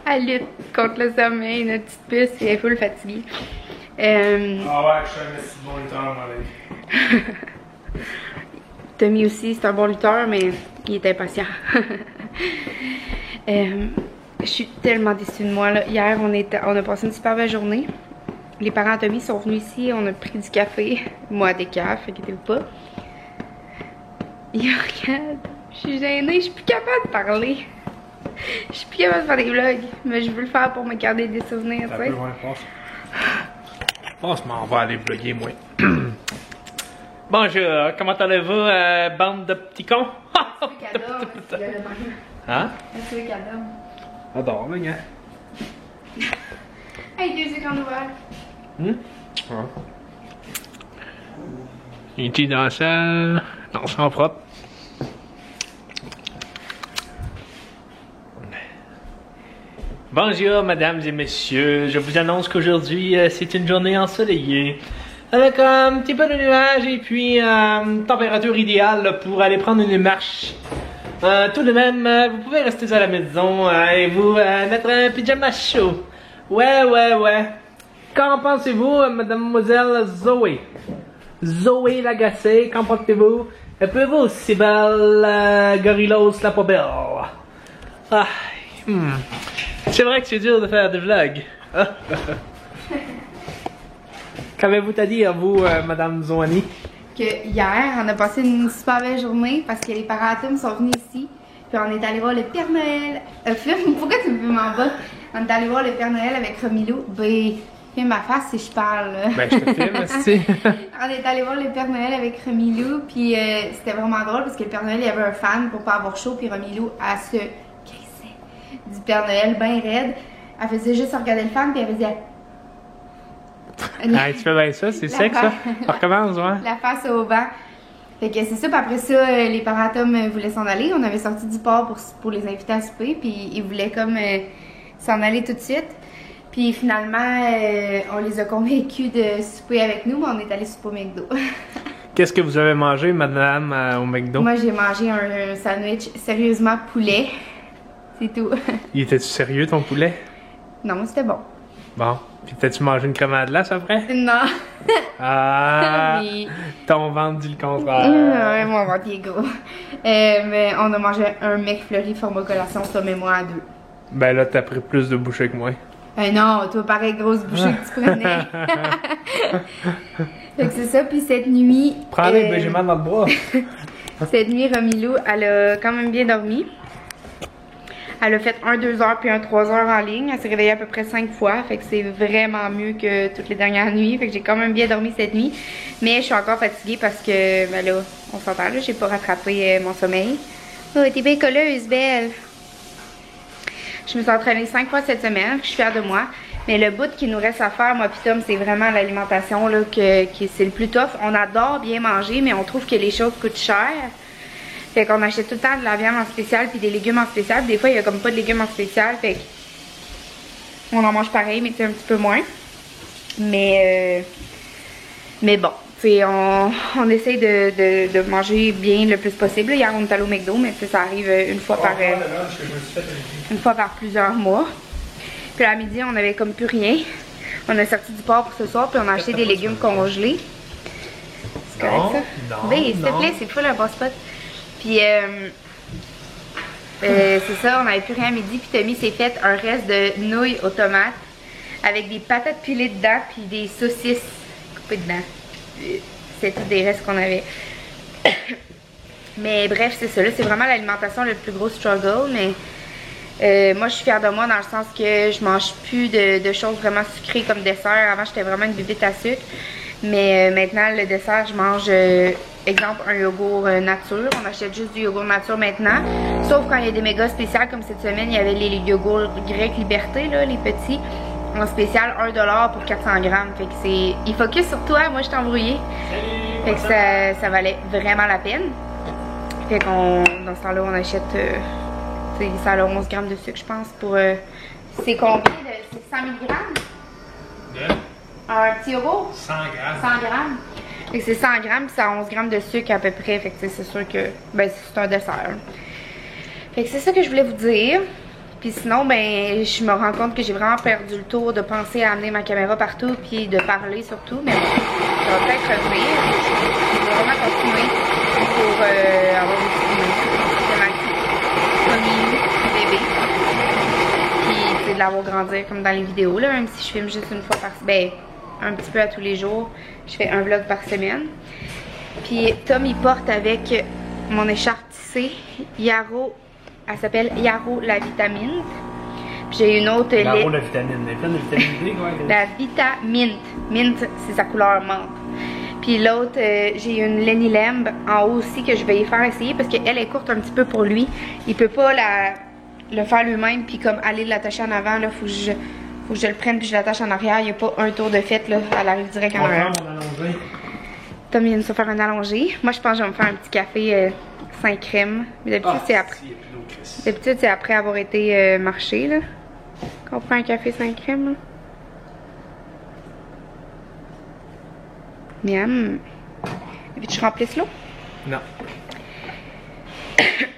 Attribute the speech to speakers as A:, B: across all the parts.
A: Elle lutte contre le sommeil, notre petite puce, elle est full fatiguée.
B: Ah ouais, je suis un assez bon lutteur, moi,
A: Tommy aussi, c'est un bon lutteur, mais il est impatient. Je suis tellement déçue de moi, là. Hier, on a passé une super belle journée. Les parents de Tommy sont venus ici, on a pris du café. Moi, des cafés, inquiétez-vous pas. Il regarde, je suis gênée, je suis plus capable de parler. Je suis plus capable de faire des vlogs, mais je veux le faire pour me garder des souvenirs, tu sais.
B: Je pense que je m'en vais aller vlogger, moi. Bonjour, comment allez-vous, bande de petits cons? Hein?
A: Est-ce que cadavre?
B: Adore, le gars.
A: Hey, deux écrans ouverts.
B: Ouais. Il est dans la salle. Non, c'est en propre. Bonjour, mesdames et messieurs. Je vous annonce qu'aujourd'hui, c'est une journée ensoleillée. Avec un petit peu de nuages et puis température idéale pour aller prendre une marche. Tout de même, vous pouvez rester à la maison et vous mettre un pyjama chaud. Ouais. Qu'en pensez-vous, mademoiselle Zoé? Zoé Lagacé, qu'en pensez-vous? Pouvez-vous aussi belle Gorillos la pas belle? Ah, C'est vrai que c'est dur de faire des vlogs. Qu'avez-vous à dire, vous, madame Zoani?
A: Que hier, on a passé une super belle journée parce que les parents de Tom sont venus ici. Puis on est allé voir le Père Noël. Pourquoi tu me filmes en bas? On est allé voir le Père Noël avec Romilou. Ben, filme ma face si je parle.
B: Ben, je te filme aussi.
A: On est allé voir le Père Noël avec Romilou. Puis c'était vraiment drôle parce que le Père Noël, il y avait un fan pour pas avoir chaud. Puis Romilou, elle se crissait du Père Noël bien raide. Elle faisait juste regarder le fan. Puis elle faisait.
B: Ah, tu fais bien ça, c'est sec ça? On recommence, ouais.
A: La face au vent. Fait que c'est ça, puis après ça, les parents de Tom voulaient s'en aller. On avait sorti du port pour les inviter à souper, puis ils voulaient comme s'en aller tout de suite. Puis finalement, on les a convaincus de souper avec nous, mais on est allé souper au McDo.
B: Qu'est-ce que vous avez mangé, madame, au McDo?
A: Moi, j'ai mangé un sandwich sérieusement poulet. C'est tout.
B: Il était-tu sérieux, ton poulet?
A: Non, mais c'était bon.
B: Bon. Puis t'as-tu mangé une crème à glace après?
A: Non.
B: Ah!
A: Mais...
B: Ton ventre dit le contraire.
A: Ouais, mon ventre est gros. Mais on a mangé un McFlurry format collation, Tom et moi à deux.
B: Ben là, t'as pris plus de bouchées que moi.
A: Non, toi, pareil, grosse bouchée que tu prenais. Fait que c'est ça, puis cette nuit...
B: Prends-les, ben j'ai mal dans le bras.
A: Cette nuit, Romilou, elle a quand même bien dormi. Elle a fait un 2 heures puis un 3 heures en ligne. Elle s'est réveillée à peu près 5 fois. Fait que c'est vraiment mieux que toutes les dernières nuits. Fait que j'ai quand même bien dormi cette nuit. Mais je suis encore fatiguée parce que, ben là, on s'entend là, j'ai pas rattrapé mon sommeil. Oh, t'es bien colleuse, belle. Je me suis entraînée 5 fois cette semaine. Je suis fière de moi. Mais le bout qui nous reste à faire, moi pis Tom, c'est vraiment l'alimentation là, c'est le plus tough. On adore bien manger, mais on trouve que les choses coûtent cher. Fait qu'on achète tout le temps de la viande en spécial puis des légumes en spécial. Des fois, il y a comme pas de légumes en spécial. Fait on en mange pareil, mais c'est un petit peu moins. Mais bon, on essaye de manger bien le plus possible. Hier, on est allé au McDo, mais ça arrive une fois par plusieurs mois. Puis à midi, on avait comme plus rien. On a sorti du port pour ce soir, puis on a acheté des légumes congelés. C'est correct ça? Oui, s'il te plaît, c'est fou un bon spot. Puis c'est ça, on n'avait plus rien à midi. Puis Tommy s'est fait un reste de nouilles aux tomates avec des patates pilées dedans, puis des saucisses coupées dedans. C'est tout des restes qu'on avait. Mais bref, c'est ça. Là, c'est vraiment l'alimentation le plus gros struggle. Mais moi, je suis fière de moi dans le sens que je mange plus de choses vraiment sucrées comme dessert. Avant, j'étais vraiment une bébête à sucre. Mais maintenant, le dessert, je mange, exemple, un yogourt nature. On achète juste du yogourt nature maintenant. Sauf quand il y a des méga spéciales, comme cette semaine, il y avait les yogourts grecs Liberté, là, les petits. En spécial, 1$ pour 400 grammes. Fait que c'est... Il focus sur toi, moi, je t'ai embrouillé. Fait que ça valait vraiment la peine. Fait qu'on, dans ce temps-là, on achète... ça a 11 grammes de sucre, je pense, pour... c'est combien de... C'est 100 000 grammes? Un petit yogourt?
B: 100 grammes.
A: 100 grammes. Fait que c'est 100 grammes, puis ça a 11 grammes de sucre à peu près. Fait que c'est sûr que... Ben, c'est un dessert. Fait que c'est ça que je voulais vous dire. Puis sinon, ben, je me rends compte que j'ai vraiment perdu le tour de penser à amener ma caméra partout, puis de parler surtout. Mais ça va peut-être revenir. Je vais vraiment continuer pour avoir une petite bébé. Puis de l'avoir grandir comme dans les vidéos, là, même si je filme juste une fois par semaine. Ben, un petit peu à tous les jours. Je fais un vlog par semaine. Puis Tom, il porte avec mon écharpe tissée Yarrow. Elle s'appelle Yarrow la vitamine. J'ai une autre.
B: Yarrow la vitamine. Elle est pleine de vitamine D, quoi.
A: La vitamine. Mint, c'est sa couleur menthe. Puis l'autre, j'ai une Lenny Lamb en haut aussi que je vais y faire essayer parce qu'elle est courte un petit peu pour lui. Il peut pas le faire lui-même puis comme aller l'attacher en avant. Là, faut que je le prenne puis je l'attache en arrière. Il n'y a pas un tour de fête, là. Elle arrive direct en arrière. Tom vient de se faire un allongé. Moi, je pense que je vais me faire un petit café 5 crèmes. Mais d'habitude, c'est après. D'habitude, c'est après avoir été marché, là. Quand on prend un café 5 crèmes, là. Miam. Et puis, tu remplisses l'eau?
B: Non.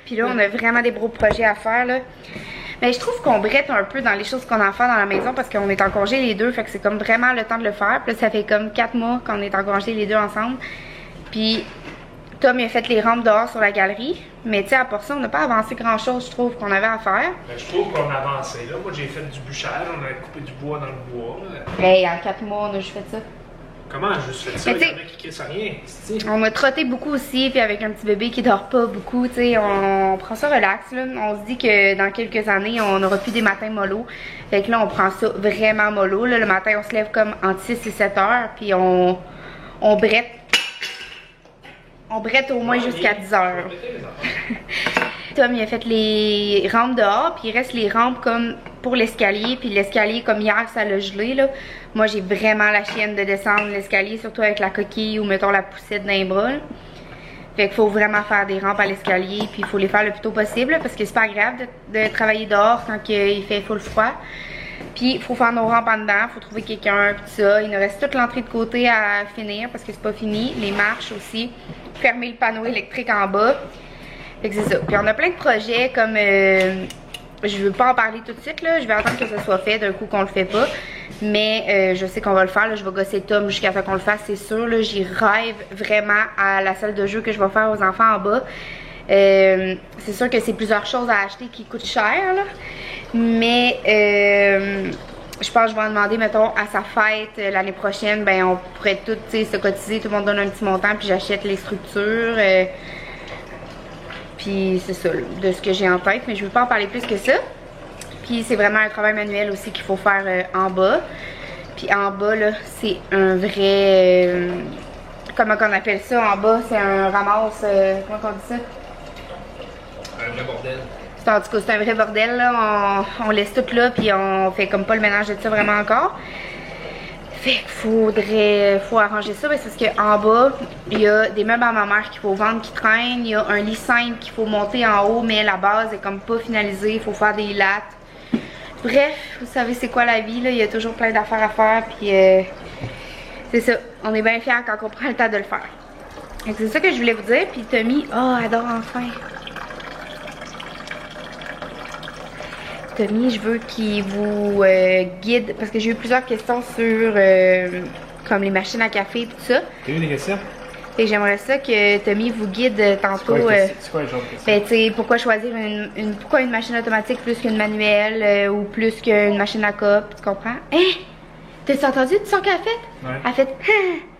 A: Puis là, on a vraiment des gros projets à faire, là. Mais je trouve qu'on brette un peu dans les choses qu'on a à faire dans la maison parce qu'on est en congé les deux. Fait que c'est comme vraiment le temps de le faire. Puis là, ça fait comme 4 mois qu'on est en congé les deux ensemble. Puis Tom, il a fait les rampes dehors sur la galerie. Mais tu sais, à part ça, on n'a pas avancé grand-chose, je trouve, qu'on avait à faire.
B: Ben, je trouve qu'on a avancé, là. Moi, j'ai fait du bûchage. On a coupé du bois dans le bois, là.
A: Hey, en 4 mois, on a juste fait ça.
B: Comment j'ai juste fait ça? Il y en a qui crissent rien.
A: On a trotté beaucoup aussi, puis avec un petit bébé qui dort pas beaucoup, tu sais, on prend ça relax, là. On se dit que dans quelques années, on n'aura plus des matins mollo. Fait que là, on prend ça vraiment mollo, là. Le matin, on se lève comme entre 6 et 7 heures, puis on brette. On brette au moins jusqu'à 10 heures. Tom, il a fait les rampes dehors, puis il reste les rampes comme pour l'escalier. Puis l'escalier, comme hier, ça l'a gelé, là. Moi, j'ai vraiment la chienne de descendre l'escalier, surtout avec la coquille ou, mettons, la poussette d'un bras, là. Fait qu'il faut vraiment faire des rampes à l'escalier, puis il faut les faire le plus tôt possible, là, parce que c'est pas agréable de travailler dehors quand il fait full froid. Puis il faut faire nos rampes en dedans, il faut trouver quelqu'un, puis tout ça. Il nous reste toute l'entrée de côté à finir, parce que c'est pas fini. Les marches aussi. Fermer le panneau électrique en bas. Fait que c'est ça. Puis on a plein de projets comme... je veux pas en parler tout de suite, là. Je vais attendre que ça soit fait d'un coup qu'on le fait pas. Mais je sais qu'on va le faire, là. Je vais gosser Tom jusqu'à ce qu'on le fasse, c'est sûr, là. J'y rêve vraiment à la salle de jeu que je vais faire aux enfants en bas. C'est sûr que c'est plusieurs choses à acheter qui coûtent cher, là. Mais je pense que je vais en demander, mettons, à sa fête l'année prochaine, ben on pourrait tout, tu sais, se cotiser, tout le monde donne un petit montant, puis j'achète les structures. Puis c'est ça, de ce que j'ai en tête, mais je veux pas en parler plus que ça. Puis c'est vraiment un travail manuel aussi qu'il faut faire en bas. Puis en bas, là, c'est un vrai... comment qu'on appelle ça en bas? C'est un ramasse... comment on dit ça?
B: Un vrai bordel.
A: En tout cas, c'est un vrai bordel, là. On laisse tout là, puis on fait comme pas le ménage de ça vraiment encore. Fait qu'il faut arranger ça, parce qu'en bas, il y a des meubles à ma mère qu'il faut vendre qui traînent. Il y a un lit simple qu'il faut monter en haut, mais la base est comme pas finalisée. Il faut faire des lattes. Bref, vous savez c'est quoi la vie, là. Il y a toujours plein d'affaires à faire, puis c'est ça. On est bien fiers quand on prend le temps de le faire. C'est ça que je voulais vous dire. Puis Tommy, oh, adore enfin. Tommy, je veux qu'il vous guide, parce que j'ai eu plusieurs questions sur comme les machines à café et tout ça.
B: T'as eu des questions?
A: Et j'aimerais ça que Tommy vous guide tantôt.
B: C'est quoi les genre de questions?
A: Ben, tu sais, pourquoi choisir pourquoi une machine automatique plus qu'une manuelle ou plus qu'une machine à cope, tu comprends? Hein? T'as entendu du son qu'elle a fait?
B: Ouais.
A: Elle a fait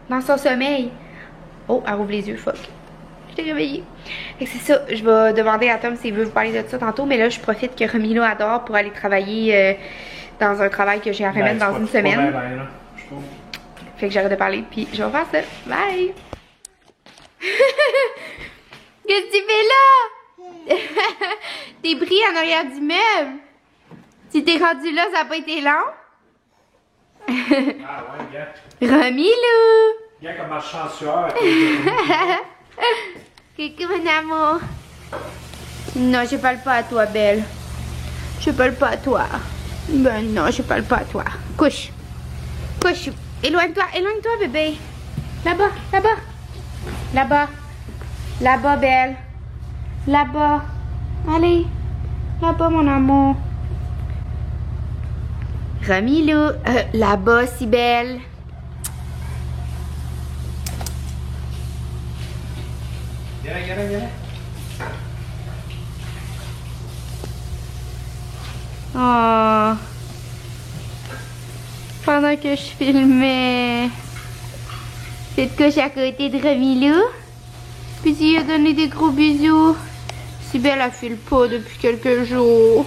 A: dans son sommeil. Oh, elle ouvre les yeux, fuck. Je t'ai réveillée. Fait que c'est ça, je vais demander à Tom s'il veut vous parler de ça tantôt, mais là je profite que Romilo adore pour aller travailler dans un travail que j'ai à remettre dans une semaine. Fait que j'arrête de parler, puis je vais faire ça. Bye! Qu'est-ce que tu fais là? T'es pris en arrière du meuble. Si t'es rendu là, ça n'a pas été long?
B: Ah ouais, gars.
A: Romilo!
B: Gars comme marche chansueur.
A: Coucou mon amour. Non, je parle pas à toi, belle. Je parle pas à toi. Ben non, je parle pas à toi. Couche. Couche. Éloigne-toi, éloigne-toi, bébé. Là-bas, là-bas. Là-bas. Là-bas, belle. Là-bas. Allez. Là-bas, mon amour. Romilou. Là-bas, si belle.
B: Viens.
A: Oh. Pendant que je filmais. Cette coche à côté de Romilou. Puis il a donné des gros bisous. Si belle, elle file pas depuis quelques jours.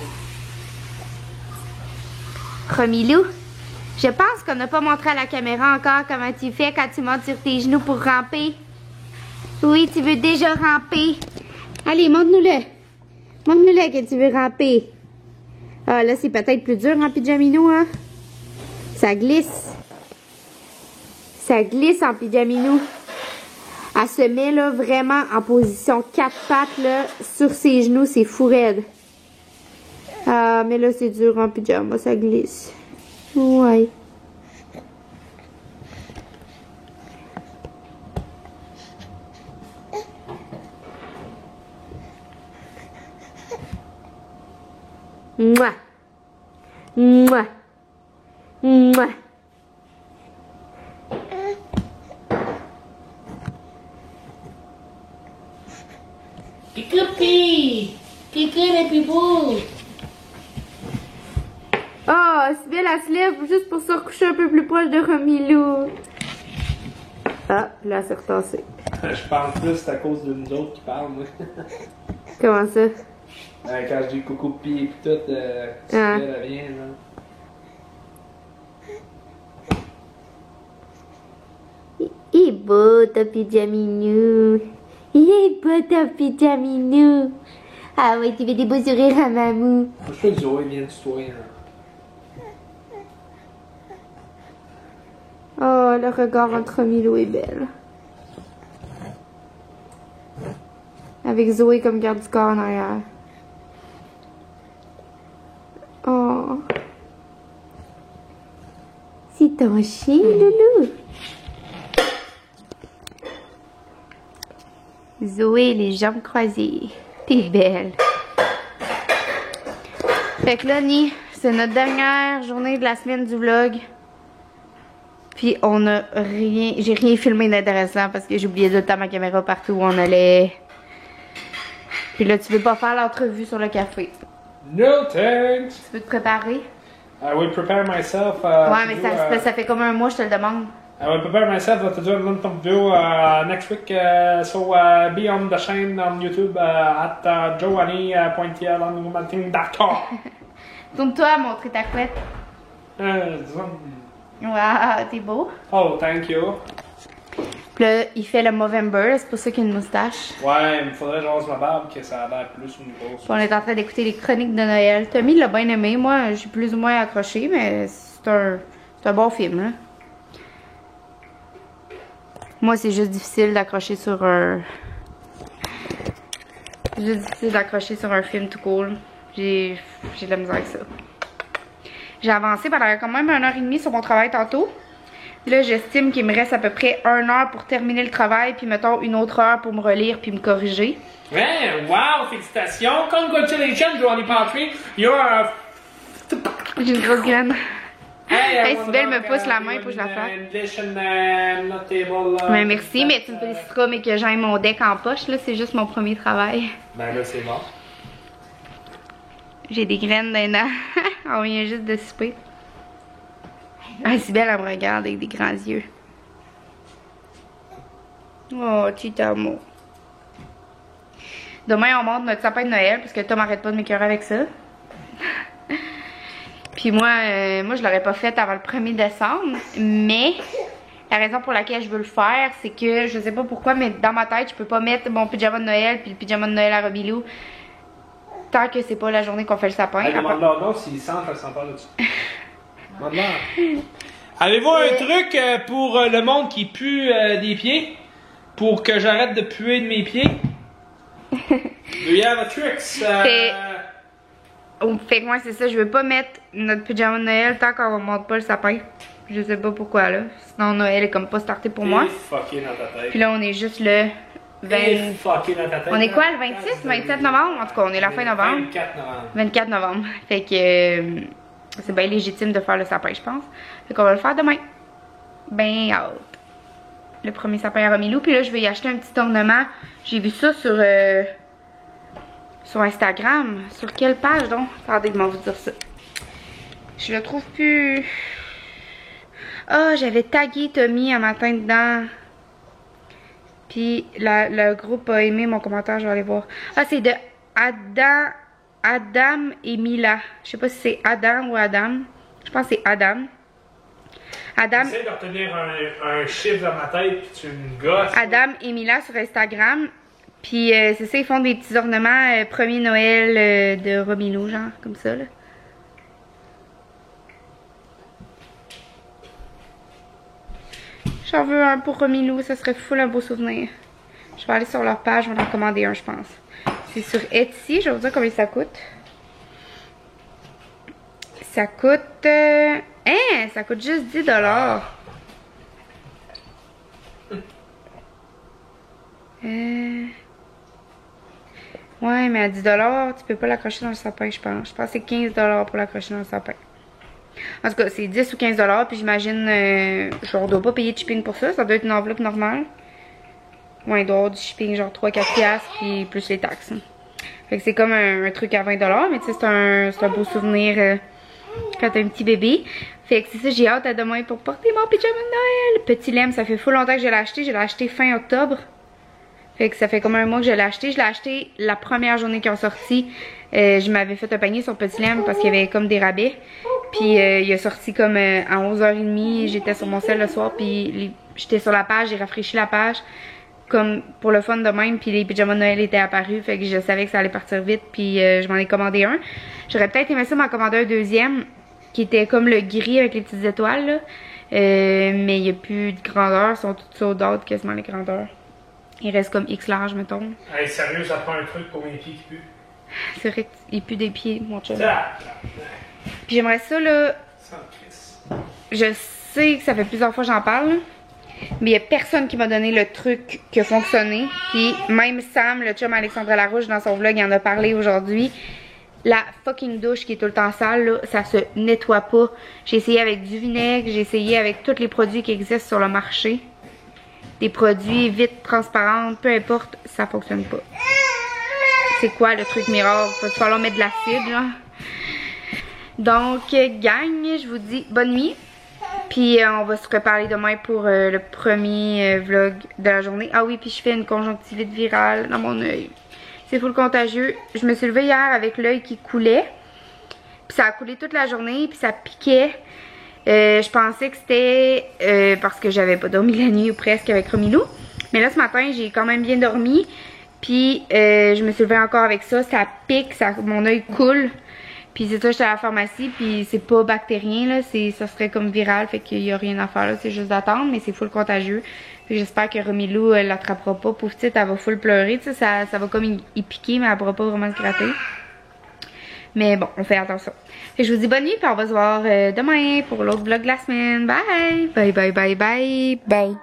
A: Romilou, je pense qu'on n'a pas montré à la caméra encore comment tu fais quand tu montes sur tes genoux pour ramper. Oui, tu veux déjà ramper. Allez, montre-nous-le. Montre-nous-le que tu veux ramper. Ah, là, c'est peut-être plus dur en pyjamino, hein? Ça glisse. Ça glisse en pyjamino. Elle se met, là, vraiment en position 4 pattes, là, sur ses genoux. C'est fou raide. Ah, mais là, c'est dur en pyjama. Ça glisse. Ouais. Mouah. Mouah. Mouah.
C: Kikupi! Kiku les pipous!
A: Oh, Sybelle, elle se lève juste pour se recoucher un peu plus proche de Romilou. Ah, là, c'est retassé.
B: Je parle plus, c'est à cause de nous autres qui parlent, moi.
A: Comment ça?
B: Quand je dis coucou pis et tout, c'est elle vient, là.
A: Il est beau, ton pyjaminou. Il est beau, ton pyjaminou. Ah oui, tu fais des beaux sourires à mamou.
B: Je fais que Zoé vient de toi, là.
A: Oh, le regard entre Milo et Belle. Avec Zoé comme garde du corps en arrière. Oh. C'est ton chien, Loulou. Zoé, les jambes croisées. T'es belle. Fait que là, Ni, c'est notre dernière journée de la semaine du vlog. Puis on a rien, j'ai rien filmé d'intéressant parce que j'ai oublié de mettre ma caméra partout où on allait. Puis là, tu veux pas faire l'entrevue sur le café.
B: No thanks!
A: Tu veux te préparer?
B: I will prepare myself.
A: Ouais, mais ça fait comme un mois, je te le demande.
B: I will prepare myself to do an interview next week. So be on the chain on YouTube at joanie.tiel.com.
A: Tourne-toi à montrer ta couette. Waouh, t'es beau.
B: Oh, thank you.
A: Puis là, il fait le Movember, c'est pour ça qu'il a une moustache.
B: Ouais, il me faudrait que je rase ma barbe, que ça a l'air plus une grosse.
A: Puis on est en train d'écouter les chroniques de Noël. Tommy l'a bien aimé, moi j'ai plus ou moins accroché, mais c'est un bon film, là. Moi, c'est juste difficile d'accrocher sur un... C'est juste difficile d'accrocher sur un film tout cool. J'ai de la misère avec ça. J'ai avancé pendant quand même 1h30 sur mon travail tantôt. Là, j'estime qu'il me reste à peu près 1 heure pour terminer le travail, puis mettons une autre heure pour me relire puis me corriger.
B: Ouais, wow, félicitations! Congratulations, Joanie Patry! You're a...
A: J'ai une grosse graine.
B: Hey,
A: Sybelle me pousse la main pour que je la fasse. Ouais, merci, mais tu me féliciteras, mais que j'aille mon deck en poche, là, c'est juste mon premier travail.
B: Ben là, c'est bon.
A: J'ai des graines d'un an. On vient juste de souper. Ah, Sybelle, elle me regarde avec des grands yeux. Oh, petit amour. Demain, on monte notre sapin de Noël, parce que Tom arrête pas de m'écœurer avec ça. Puis moi, je l'aurais pas fait avant le 1er décembre, mais la raison pour laquelle je veux le faire, c'est que je sais pas pourquoi, mais dans ma tête, je peux pas mettre mon pyjama de Noël puis le pyjama de Noël à Romilou tant que c'est pas la journée qu'on fait le sapin.
B: Hey, demande-leur donc s'ils sentent le senteur là-dessus. Demande-leur. Avez-vous un truc pour le monde qui pue des pieds? Pour que j'arrête de puer de mes pieds? Do you have a tricks?
A: Fait que moi, c'est ça, je veux pas mettre notre pyjama de Noël tant qu'on monte pas le sapin. Je sais pas pourquoi, là. Sinon, Noël est comme pas starté pour moi.
B: Fucké dans ta tête.
A: Puis là, on est juste le
B: fucké dans ta tête.
A: On est quoi, le 26, 27 novembre? En tout cas, on est la fin novembre.
B: 24 novembre.
A: 24 novembre. Fait que c'est bien légitime de faire le sapin, je pense. Fait qu'on va le faire demain. Ben hâte. Le premier sapin à Romilou. Puis là, je vais y acheter un petit ornement. J'ai vu ça sur Instagram. Sur quelle page donc? Attendez, je vais vous dire ça. Je le trouve plus. Ah, j'avais tagué Tommy un matin dedans. Puis le groupe a aimé mon commentaire, je vais aller voir. Ah, c'est de Adam et Mila. Je sais pas si c'est Adam ou Adam. Je pense que c'est Adam. Adam.
B: J'essaie de retenir un chiffre dans ma tête, puis tu me gosses.
A: Adam et Mila sur Instagram. Puis c'est ça, ils font des petits ornements premier Noël de Romilou, genre, comme ça, là. J'en veux un pour Romilou, ça serait full un beau souvenir. Je vais aller sur leur page, je vais en commander un, je pense. C'est sur Etsy, je vais vous dire combien ça coûte. Ça coûte... ça coûte juste 10 $. Ouais, mais à 10 $, tu peux pas l'accrocher dans le sapin, je pense. Je pense que c'est 15 $ pour l'accrocher dans le sapin. En tout cas, c'est 10 ou 15 $, puis j'imagine, je ne dois pas payer de shipping pour ça. Ça doit être une enveloppe normale. Ouais, il doit y avoir du shipping, genre 3-4 piastres, puis plus les taxes. Fait que c'est comme un truc à 20 $, mais tu sais, c'est un beau souvenir quand t'as un petit bébé. Fait que c'est ça, j'ai hâte à demain pour porter mon pyjama de Noël. Petit lemme, ça fait full longtemps que je l'ai acheté. Je l'ai acheté fin octobre. Fait que ça fait comme un mois que je l'ai acheté. Je l'ai acheté la première journée qu'ils ont sorti. Je m'avais fait un panier sur Petit Lemme parce qu'il y avait comme des rabais. Puis il a sorti comme à 11h30. J'étais sur mon sel le soir. Puis j'étais sur la page. J'ai rafraîchi la page. Comme pour le fun de même. Puis les pyjamas de Noël étaient apparus. Fait que je savais que ça allait partir vite. Puis je m'en ai commandé un. J'aurais peut-être aimé ça m'en commander un deuxième. Qui était comme le gris avec les petites étoiles. Là. Mais il n'y a plus de grandeur. Ils sont toutes sold out quasiment les grandeurs. Il reste comme X large, mettons.
B: Hey, sérieux, ça prend un truc pour mes pieds qui puent.
A: C'est vrai qu'il pue des pieds, mon chum. Puis j'aimerais ça, là. Je sais que ça fait plusieurs fois que j'en parle, mais il n'y a personne qui m'a donné le truc qui a fonctionné. Puis même Sam, le chum Alexandre Larouche, dans son vlog, il en a parlé aujourd'hui. La fucking douche qui est tout le temps sale, là, ça se nettoie pas. J'ai essayé avec du vinaigre, j'ai essayé avec tous les produits qui existent sur le marché. Des produits vitres, transparentes, peu importe, ça fonctionne pas. C'est quoi le truc miracle? Il va falloir mettre de l'acide, là. Donc, gang, je vous dis bonne nuit. Puis, on va se reparler demain pour le premier vlog de la journée. Ah oui, puis je fais une conjonctivite virale dans mon œil. C'est full contagieux. Je me suis levée hier avec l'œil qui coulait. Puis ça a coulé toute la journée, puis ça piquait. Je pensais que c'était parce que j'avais pas dormi la nuit ou presque avec Romilou. Mais là, ce matin, j'ai quand même bien dormi. Puis, je me suis levée encore avec ça. Ça pique, mon œil coule. Puis c'est ça, j'étais à la pharmacie. Puis c'est pas bactérien, là. Ça serait comme viral. Fait qu'il y a rien à faire, là. C'est juste d'attendre. Mais c'est full contagieux. J'espère que Romilou l'attrapera pas. Pauvre petite, elle va full pleurer. Tu sais, ça va comme y piquer, mais elle pourra pas vraiment se gratter. Mais bon, on fait attention. Et je vous dis bonne nuit, puis on va se voir demain pour l'autre vlog de la semaine. Bye! Bye, bye, bye, bye, bye.